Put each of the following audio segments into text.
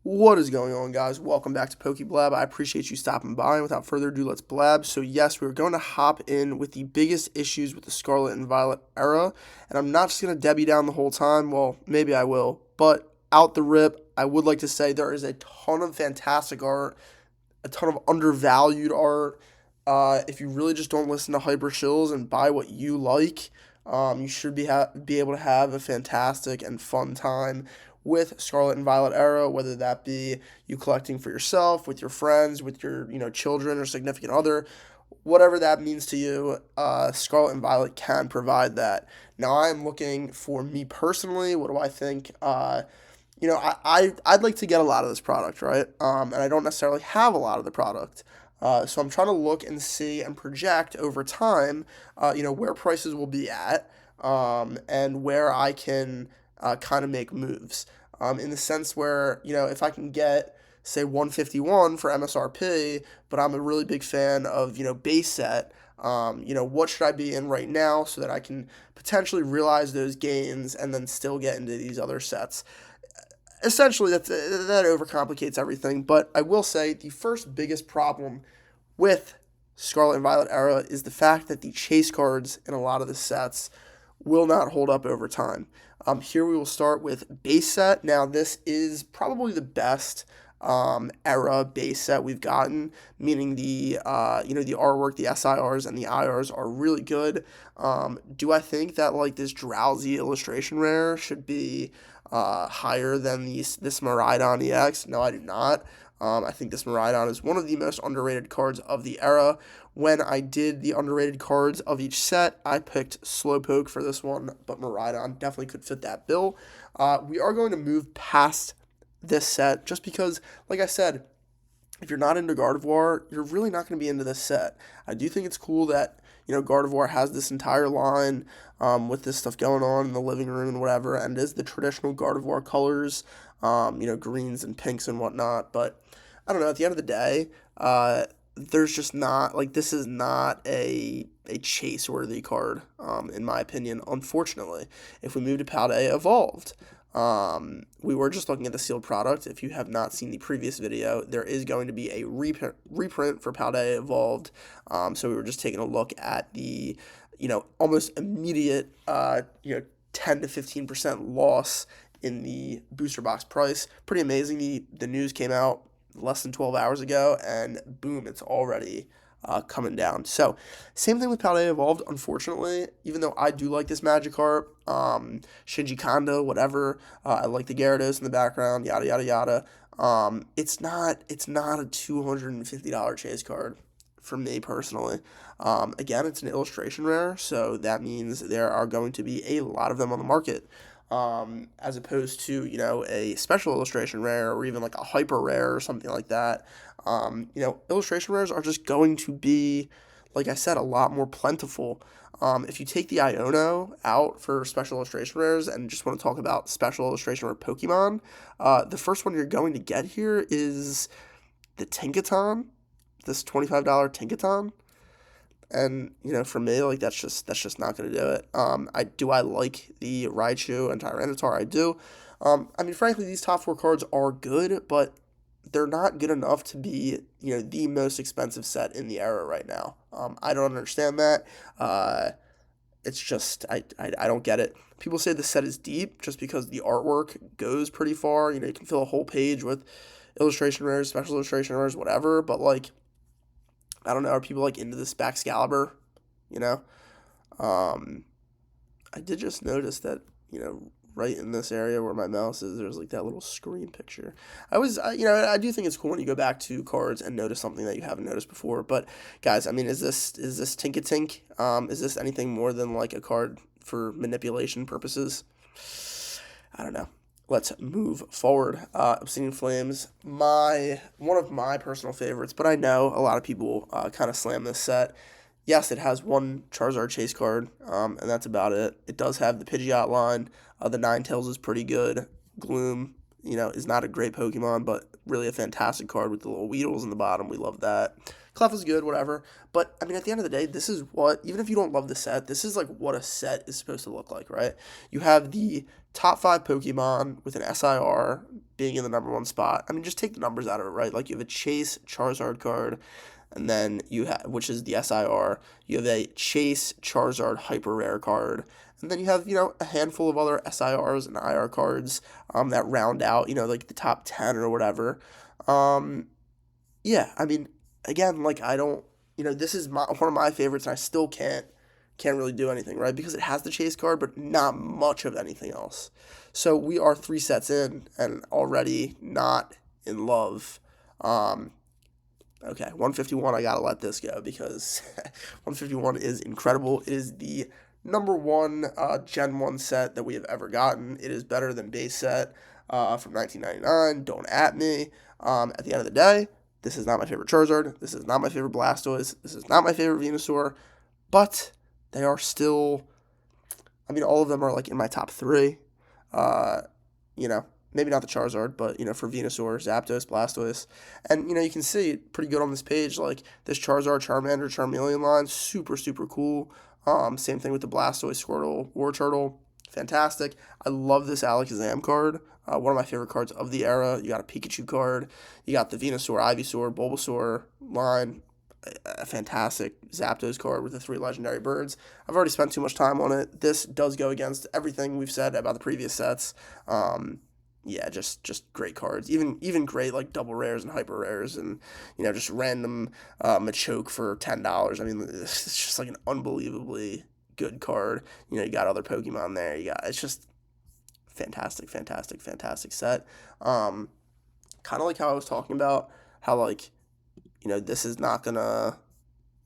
What is going on, guys? Welcome back to Blab. I appreciate you stopping by. And without further ado, let's blab. So yes, we're going to hop in with the biggest issues with the Scarlet and Violet era, and I'm not just going to Debbie down the whole time. Well, maybe I will, but out the rip, I would like to say there is a ton of fantastic art, a ton of undervalued art. If you really just don't listen to hyper shills and buy what you like, you should be able to have a fantastic and fun time with Scarlet and Violet era, whether that be you collecting for yourself, with your friends, with your children or significant other, whatever that means to you. Scarlet and Violet can provide that. Now I'm looking for me personally. What do I think? I'd like to get a lot of this product, right? And I don't necessarily have a lot of the product. So I'm trying to look and see and project over time, where prices will be at, and where I can kind of make moves. In the sense where, if I can get, say, 151 for MSRP, but I'm a really big fan of, base set, what should I be in right now so that I can potentially realize those gains and then still get into these other sets. Essentially, that overcomplicates everything, but I will say the first biggest problem with Scarlet and Violet era is the fact that the chase cards in a lot of the sets will not hold up over time. Here we will start with base set. Now, this is probably the best era base set we've gotten, meaning the artwork, the SIRs and the IRs are really good. Do I think that this drowsy illustration rare should be higher than this Miraidon EX? No, I do not. I think this Miraidon is one of the most underrated cards of the era. When I did the underrated cards of each set, I picked Slowpoke for this one, but Miraidon definitely could fit that bill. We are going to move past this set just because, like I said, if you're not into Gardevoir, you're really not going to be into this set. I do think it's cool that, Gardevoir has this entire line with this stuff going on in the living room and whatever, and it is the traditional Gardevoir colors, greens and pinks and whatnot. But I don't know, at the end of the day, there's just not, this is not a chase-worthy card, in my opinion, unfortunately. If we move to Paldea Evolved, we were just looking at the sealed product. If you have not seen the previous video, there is going to be a reprint for Paldea Evolved. So we were just taking a look at the, almost immediate, 10 to 15% loss in the booster box price. Pretty amazing. The news came out less than 12 hours ago, and boom, it's already coming down. So, same thing with Paldea Evolved, unfortunately, even though I do like this Magikarp, Shinji Kondo, whatever, I like the Gyarados in the background, yada, yada, yada. It's not a $250 chase card for me personally. Again, it's an illustration rare, so that means there are going to be a lot of them on the market. As opposed to, a special illustration rare or even a hyper rare or something like that. Illustration rares are just going to be, like I said, a lot more plentiful. If you take the Iono out for special illustration rares and just want to talk about special illustration rare Pokemon, the first one you're going to get here is the Tinkaton, this $25 Tinkaton. And, for me, that's just not going to do it. I like the Raichu and Tyranitar, I do. Frankly, these top four cards are good, but they're not good enough to be, the most expensive set in the era right now. I don't understand that. It's just, I don't get it. People say the set is deep just because the artwork goes pretty far. You can fill a whole page with illustration rares, special illustration rares, whatever, but, I don't know, are people into this Baxcalibur, I did just notice that, right in this area where my mouse is, there's that little screen picture. I do think it's cool when you go back to cards and notice something that you haven't noticed before. But guys, is this Tinkatink? Is this anything more than a card for manipulation purposes? I don't know. Let's move forward. Obsidian Flames, one of my personal favorites, but I know a lot of people kind of slam this set. Yes, it has one Charizard chase card, and that's about it. It does have the Pidgeot line. The Ninetales is pretty good. Gloom, is not a great Pokemon, but really a fantastic card with the little Weedles in the bottom. We love that. Clef is good, whatever. But, I mean, at the end of the day, this is what, even if you don't love the set, this is, like, what a set is supposed to look like, right? You have the top 5 Pokemon with an SIR being in the number 1 spot. I mean, just take the numbers out of it, right? Like, you have a Chase Charizard card, and then you have, which is the SIR. You have a Chase Charizard Hyper Rare card, and then you have, a handful of other SIRs and IR cards that round out, like the top 10 or whatever. Yeah, I mean, again, like I don't, this is one of my favorites, and I still can't really do anything, right? Because it has the chase card, but not much of anything else. So we are 3 sets in and already not in love. Okay, 151, I gotta let this go because 151 is incredible. It is the number 1 Gen 1 set that we have ever gotten. It is better than base set from 1999. Don't at me. At the end of the day, this is not my favorite Charizard. This is not my favorite Blastoise. This is not my favorite Venusaur. But they are still, I mean, all of them are like in my top 3. Maybe not the Charizard, but, for Venusaur, Zapdos, Blastoise. And, you can see pretty good on this page, like this Charizard, Charmander, Charmeleon line, super, super cool. Same thing with the Blastoise, Squirtle, Wartortle, fantastic. I love this Alakazam card. One of my favorite cards of the era. You got a Pikachu card. You got the Venusaur, Ivysaur, Bulbasaur line. A fantastic Zapdos card with the 3 legendary birds. I've already spent too much time on it. This does go against everything we've said about the previous sets. Yeah, just great cards. Even great like double rares and hyper rares, and just random Machoke for $10. I mean, it's just like an unbelievably good card. You got other Pokemon there. It's just fantastic set. Kind of like how I was talking about how like this is not gonna.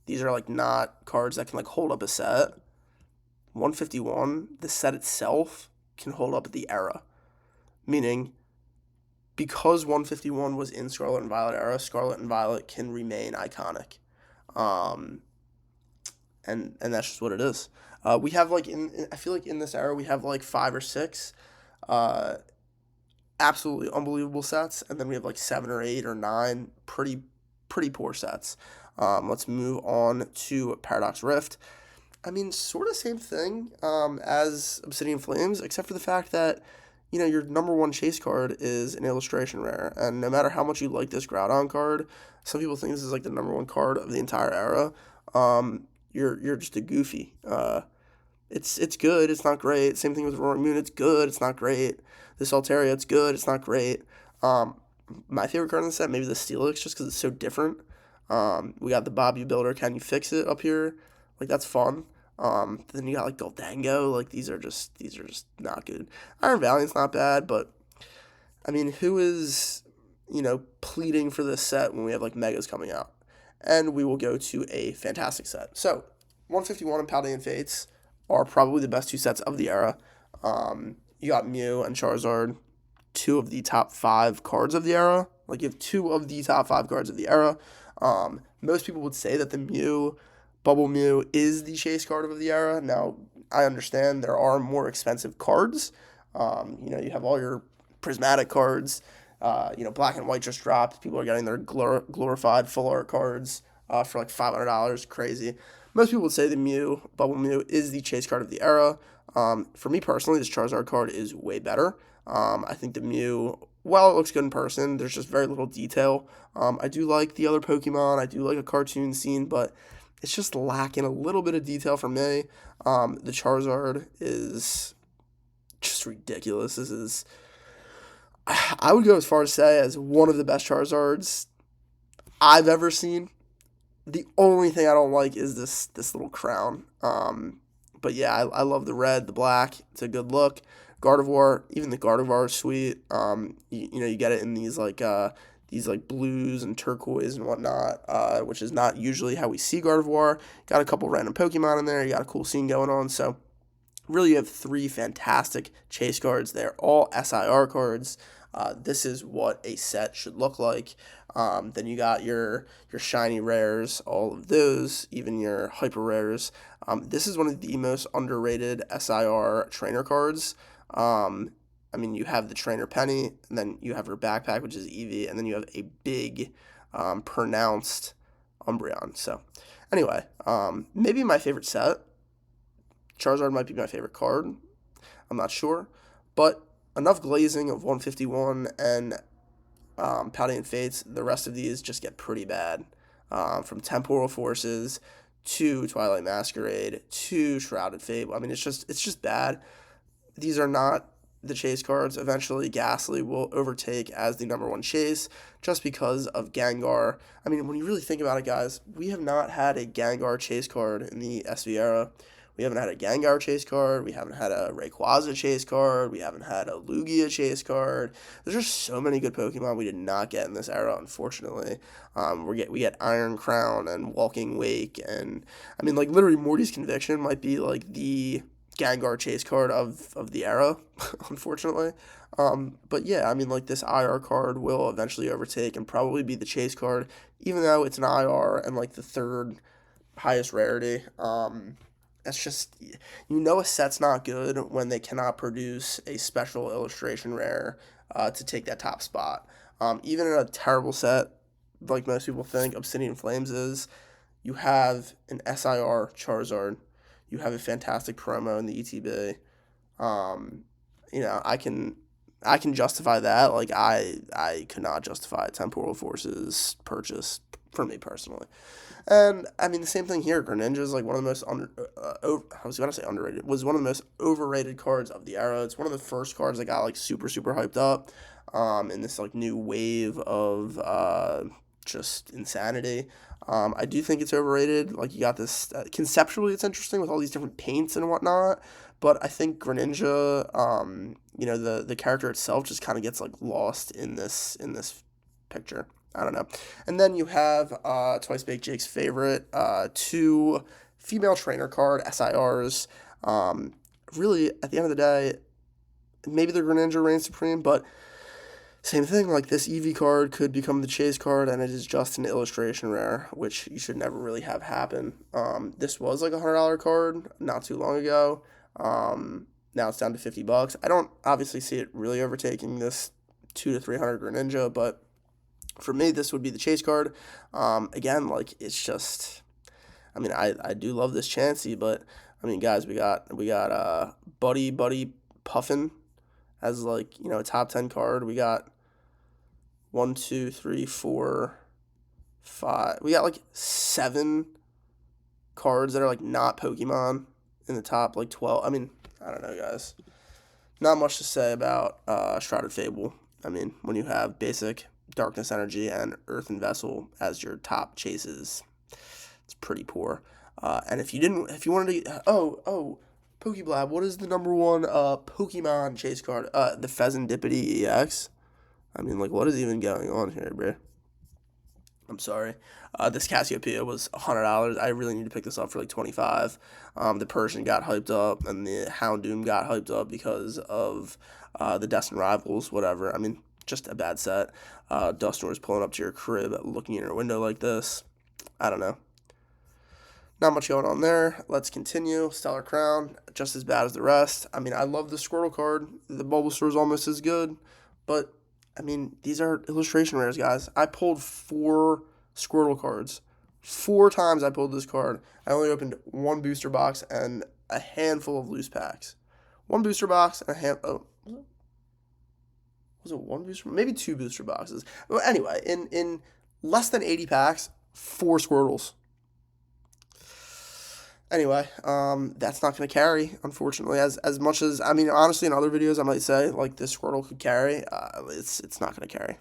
These are like not cards that can like hold up a set. 151, the set itself can hold up the era. Meaning, because 151 was in Scarlet and Violet era, Scarlet and Violet can remain iconic. And that's just what it is. We have like I feel like in this era we have like 5 or 6 absolutely unbelievable sets, and then we have like 7 or 8 or 9 pretty poor sets. Let's move on to Paradox Rift. I mean, sort of same thing as Obsidian Flames, except for the fact that your number 1 chase card is an illustration rare, and no matter how much you like this Groudon card, some people think this is like the number 1 card of the entire era. You're just a goofy. It's good, it's not great. Same thing with Roaring Moon, it's good, it's not great. This Altaria, it's good, it's not great. My favorite card in the set, maybe the Steelix, just because it's so different. We got the Bobby Builder, Can You Fix It up here? Like, that's fun. Then you got like Goldango, like these are just not good. Iron Valiant's not bad, but I mean, who is pleading for this set when we have like Megas coming out? And we will go to a fantastic set. So 151 and Paldean Fates are probably the best 2 sets of the era. You got Mew and Charizard, 2 of the top 5 cards of the era. Like, you have 2 of the top 5 cards of the era. Most people would say that the Mew, Bubble Mew, is the chase card of the era. Now, I understand there are more expensive cards. You have all your prismatic cards. Black and White just dropped. People are getting their glorified full art cards for like $500. Crazy. Most people would say the Mew, Bubble Mew, is the chase card of the era. For me personally, this Charizard card is way better. I think the Mew, while it looks good in person, there's just very little detail. I do like the other Pokemon. I do like a cartoon scene, but it's just lacking a little bit of detail for me. The Charizard is just ridiculous. I would go as far as say as one of the best Charizards I've ever seen. The only thing I don't like is this little crown. But yeah, I love the red, the black. It's a good look. Gardevoir, even the Gardevoir is sweet. You get it in these like blues and turquoise and whatnot, which is not usually how we see Gardevoir. Got a couple random Pokemon in there. You got a cool scene going on. So really, you have 3 fantastic chase cards. They're all SIR cards. This is what a set should look like. Then you got your shiny rares, all of those, even your hyper rares. This is one of the most underrated SIR trainer cards. I mean, you have the trainer Penny, and then you have her backpack, which is Eevee, and then you have a big, pronounced Umbreon. So, anyway, maybe my favorite set. Charizard might be my favorite card. I'm not sure, but enough glazing of 151 and Paldean Fates. The rest of these just get pretty bad. From Temporal Forces to Twilight Masquerade to Shrouded Fable. I mean, it's just bad. These are not the chase cards. Eventually, Ghastly will overtake as the number one chase just because of Gengar. I mean, when you really think about it, guys, we have not had a Gengar chase card in the SV era. We haven't had a Gengar chase card. We haven't had a Rayquaza chase card. We haven't had a Lugia chase card. There's just so many good Pokemon we did not get in this era, unfortunately. We get Iron Crown and Walking Wake, and I mean, like literally, Morty's Conviction might be like the Gengar chase card of the era, unfortunately. But yeah, I mean, like this IR card will eventually overtake and probably be the chase card, even though it's an IR and like the third highest rarity. That's just, a set's not good when they cannot produce a special illustration rare to take that top spot. Even in a terrible set, like most people think Obsidian Flames is, you have an SIR Charizard. You have a fantastic promo in the ETB. I can justify that. Like I could not justify Temporal Forces purchase for me personally. And I mean the same thing here. Greninja is like one of the most I was gonna say underrated. Was one of the most overrated cards of the era. It's one of the first cards that got like super super hyped up. In this like new wave of just insanity. I do think it's overrated. Like you got this conceptually, it's interesting with all these different paints and whatnot. But I think Greninja, the character itself just kind of gets like lost in this picture. I don't know. And then you have Twice Baked Jake's favorite, two female trainer card SIRs. Really, at the end of the day, maybe the Greninja reigns supreme, but same thing. Like this Eevee card could become the chase card, and it is just an illustration rare, which you should never really have happen. This was like $100 card not too long ago. Now it's down to $50. I don't obviously see it really overtaking this 200 to 300 Greninja, but for me, this would be the chase card. Again, like it's just, I mean, I do love this Chansey, but I mean, guys, we got Buddy Puffin as like a top 10 card. We got 1, 2, 3, 4, 5. We got like 7 cards that are like not Pokemon in the top like 12. I mean, I don't know, guys. Not much to say about Shrouded Fable. I mean, when you have basic Darkness Energy and Earthen Vessel as your top chases, it's pretty poor. And if you wanted to, Pokeblab, what is the number one Pokemon chase card? The Pheasantipity EX. I mean, like, what is even going on here, bro? I'm sorry. This Cassiopeia was $100. I really need to pick this up for like $25. The Persian got hyped up, and the Houndoom got hyped up because of the Destined Rivals, whatever. I mean, just a bad set. Dusknoir's pulling up to your crib, looking in your window like this. I don't know. Not much going on there. Let's continue. Stellar Crown, just as bad as the rest. I mean, I love the Squirtle card. The Bulbasaur is almost as good. But, I mean, these are illustration rares, guys. I pulled 4 Squirtle cards. 4 times I pulled this card. I only opened 1 booster box and a handful of loose packs. 1 booster box and was it 1 booster? Maybe 2 booster boxes. Well, anyway, in less than 80 packs, 4 Squirtles. Anyway, that's not going to carry, unfortunately. As much as, I mean, honestly, in other videos, I might say, like, this Squirtle could carry. It's not going to carry.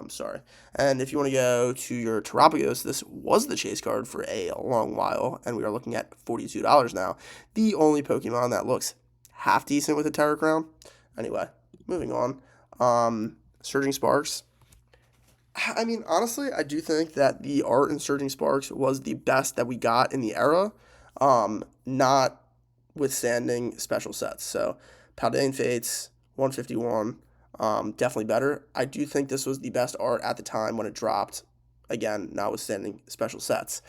Sorry. And if you want to go to your Terapagos, this was the chase card for a long while, and we are looking at $42 now. The only Pokemon that looks half decent with a Terra Crown. Anyway, moving on. Surging Sparks. I mean, honestly, I do think that the art in Surging Sparks was the best that we got in the era. Notwithstanding special sets. So, Paldean Fates, 151, definitely better. I do think this was the best art at the time when it dropped. Again, notwithstanding special sets.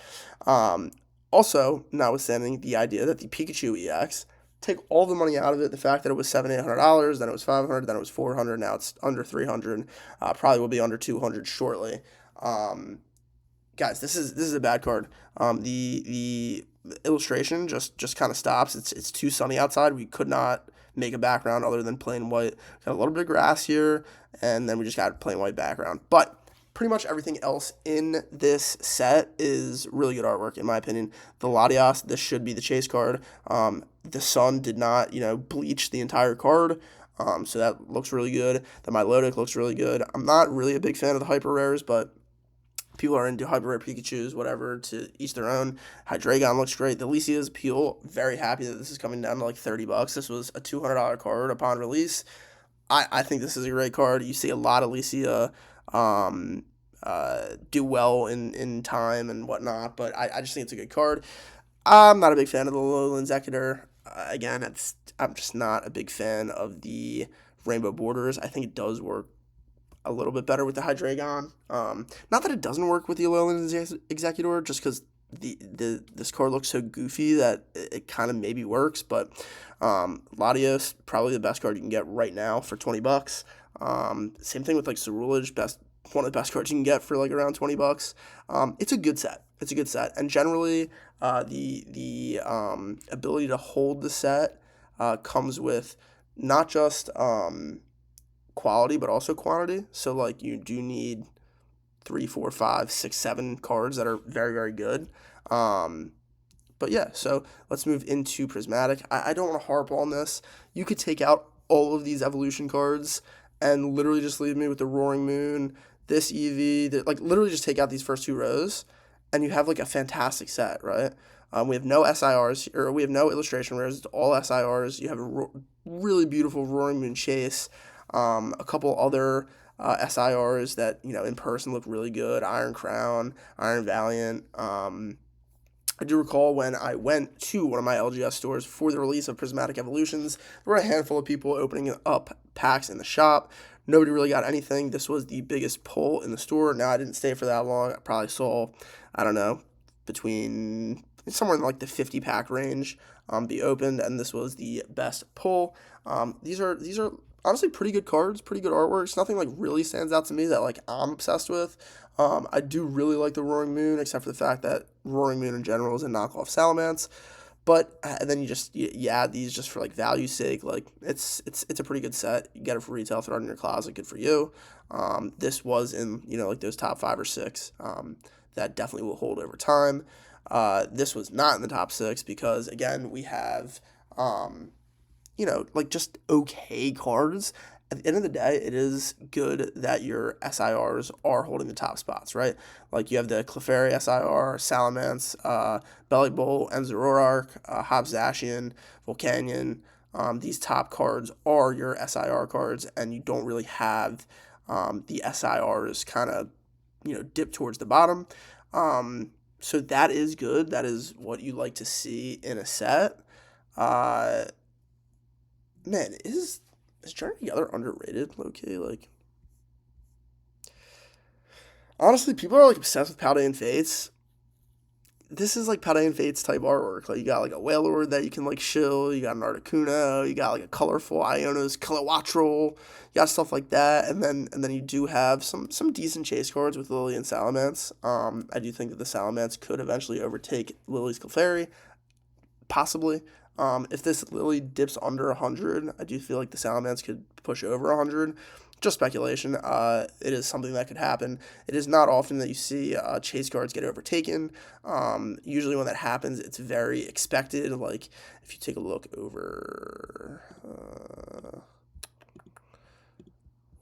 Also, notwithstanding the idea that the Pikachu EX take all the money out of it, the fact that it was $700, $800, then it was $500, then it was $400, now it's under $300, probably will be under $200 shortly. Um, Guys, this is a bad card. The illustration just kind of stops. It's too sunny outside. We could not make a background other than plain white. Got a little bit of grass here, and then we just got a plain white background. But pretty much everything else in this set is really good artwork, in my opinion. The Latias, this should be the chase card. The sun did not, bleach the entire card. So that looks really good. The Milotic looks really good. I'm not really a big fan of the hyper rares, but people are into hyper rare Pikachus, whatever, to each their own. Hydreigon looks great. The Lysia's Peel, very happy that this is coming down to like $30. This was a $200 card upon release. I think this is a great card. You see a lot of Lysia do well in time and whatnot, but I just think it's a good card. I'm not a big fan of the Lowland Executor. Again, I'm just not a big fan of the rainbow borders. I think it does work a little bit better with the Hydreigon. Not that it doesn't work with the Alolan Executor, just because this card looks so goofy that it kind of maybe works, but Latios, probably the best card you can get right now for $20. Same thing with like Cerulege, one of the best cards you can get for like around $20. It's a good set. It's a good set, and generally, the ability to hold the set comes with not just quality but also quantity. So like you do need 3, 4, 5, 6, 7 cards that are very, very good. But yeah, so let's move into Prismatic. I don't want to harp on this. You could take out all of these evolution cards and literally just leave me with the Roaring Moon, this EV, like literally just take out these first 2 rows, and you have like a fantastic set, right? We have no SIRs, or we have no illustration rares. It's all SIRs. You have a really beautiful Roaring Moon Chase. A couple other SIRs that, in person look really good. Iron Crown, Iron Valiant. I do recall when I went to one of my LGS stores for the release of Prismatic Evolutions, there were a handful of people opening up packs in the shop. Nobody really got anything. This was the biggest pull in the store. Now, I didn't stay for that long. I probably saw, I don't know, between somewhere in like the 50-pack range be opened, and this was the best pull. These are honestly pretty good cards, pretty good artworks. Nothing like really stands out to me that like I'm obsessed with. I do really like the Roaring Moon, except for the fact that Roaring Moon in general is a knockoff Salamence. But then you add these just for like value's sake. Like it's a pretty good set. You get it for retail, throw it in your closet, good for you. This was in like those top 5 or 6. That definitely will hold over time. This was not in the top 6 because again we have like just okay cards. At the end of the day, it is good that your SIRs are holding the top spots, right? Like you have the Clefairy SIR, Salamence, Bellibolt, Enzorark, Hobbs-Zacian, Volcanion. These top cards are your SIR cards, and you don't really have the SIRs kind of, dip towards the bottom. So that is good. That is what you like to see in a set. Man, is Journey Together underrated, low-key? Like, honestly, people are, like, obsessed with Paldean Fates. This is, like, Paldean Fates type artwork. Like, you got, like, a Wailord that you can, like, shill. You got an Articuno. You got, like, a colorful Iono's Kilowattrel. You got stuff like that. And then you do have some decent chase cards with Lily and Salamence. I do think that the Salamence could eventually overtake Lily's Clefairy. Possibly. If this Lily dips under 100, I do feel like the Salamence could push over 100. Just speculation. It is something that could happen. It is not often that you see chase cards get overtaken. Usually when that happens, it's very expected. Like, if you take a look over...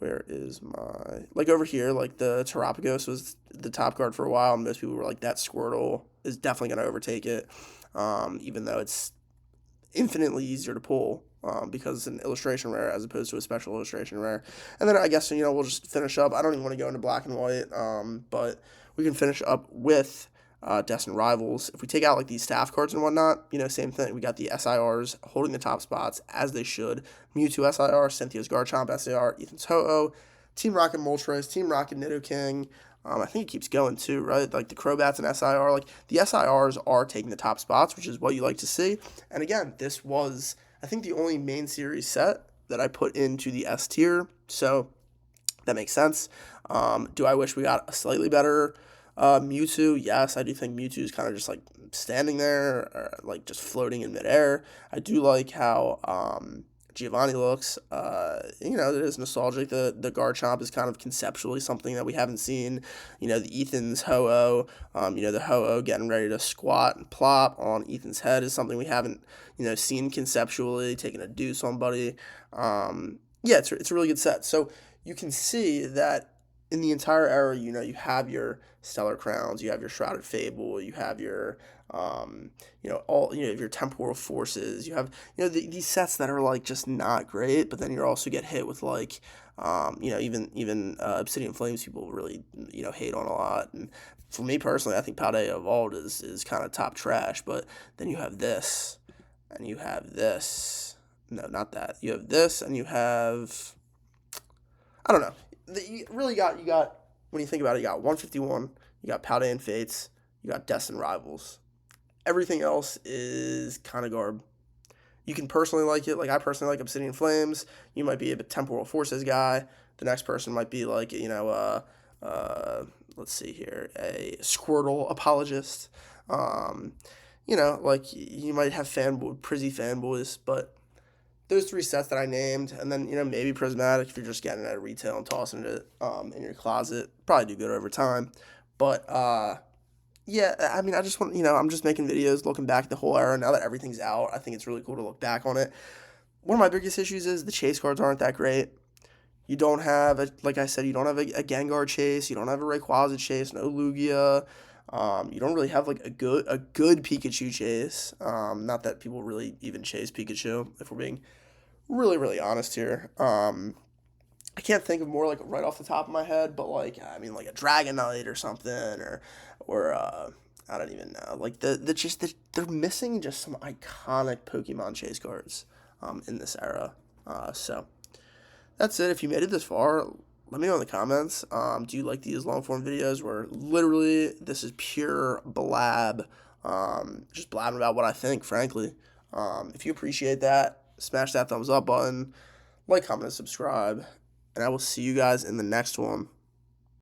where is my... Like, over here, like, the Terapagos was the top card for a while, and most people were like, that Squirtle is definitely going to overtake it, even though it's infinitely easier to pull because it's an illustration rare as opposed to a special illustration rare. And then I guess, we'll just finish up. I don't even want to go into black and white, but we can finish up with Destined Rivals. If we take out like these staff cards and whatnot, same thing. We got the SIRs holding the top spots as they should. Mewtwo SIR, Cynthia's Garchomp SIR, Ethan's Ho-Oh, Team Rocket Moltres, Team Rocket Nidoking. I think it keeps going too, right? Like the Crobats and SIR. Like the SIRs are taking the top spots, which is what you like to see. And again, this was I think the only main series set that I put into the S tier, so that makes sense. Do I wish we got a slightly better Mewtwo? Yes, I do think Mewtwo is kind of just like standing there, or, like just floating in midair. I do like how Giovanni looks. It is nostalgic. The Garchomp is kind of conceptually something that we haven't seen. The Ethan's Ho-Oh, the Ho-Oh getting ready to squat and plop on Ethan's head is something we haven't, seen conceptually, taking a deuce on Buddy. Yeah, it's a really good set. So you can see that in the entire era, you have your Stellar Crowns, you have your Shrouded Fable, you have your your Temporal Forces, you have these sets that are like just not great, but then you also get hit with like even Obsidian Flames people really hate on a lot. And for me personally, I think Paldea Evolved is kind of top trash, but then you have this, and you have this. No, not that. You have this, and you have, I don't know. You really got when you think about it, you got 151, you got Paldean Fates, you got Destined Rivals. Everything else is kind of garb. You can personally like it. Like I personally like Obsidian Flames. You might be a Temporal Forces guy. The next person might be like let's see here, a Squirtle apologist. Like you might have Prizzy fanboys, but those three sets that I named, and then maybe Prismatic if you're just getting it at retail and tossing it in your closet, probably do good over time. But yeah, I mean, I just want I'm just making videos looking back at the whole era now that everything's out. I think it's really cool to look back on it. One of my biggest issues is the chase cards aren't that great. You don't have like I said, you don't have a Gengar chase, you don't have a Rayquaza chase, no Lugia. You don't really have like a good Pikachu chase. Not that people really even chase Pikachu, if we're being really, really honest here. I can't think of more like right off the top of my head, but like I mean like a Dragonite or something, or I don't even know. Like they're missing just some iconic Pokemon chase cards in this era. So that's it. If you made it this far, let me know in the comments. Do you like these long form videos where literally this is pure blab, just blabbing about what I think, frankly. If you appreciate that, smash that thumbs up button, like, comment, and subscribe, and I will see you guys in the next one.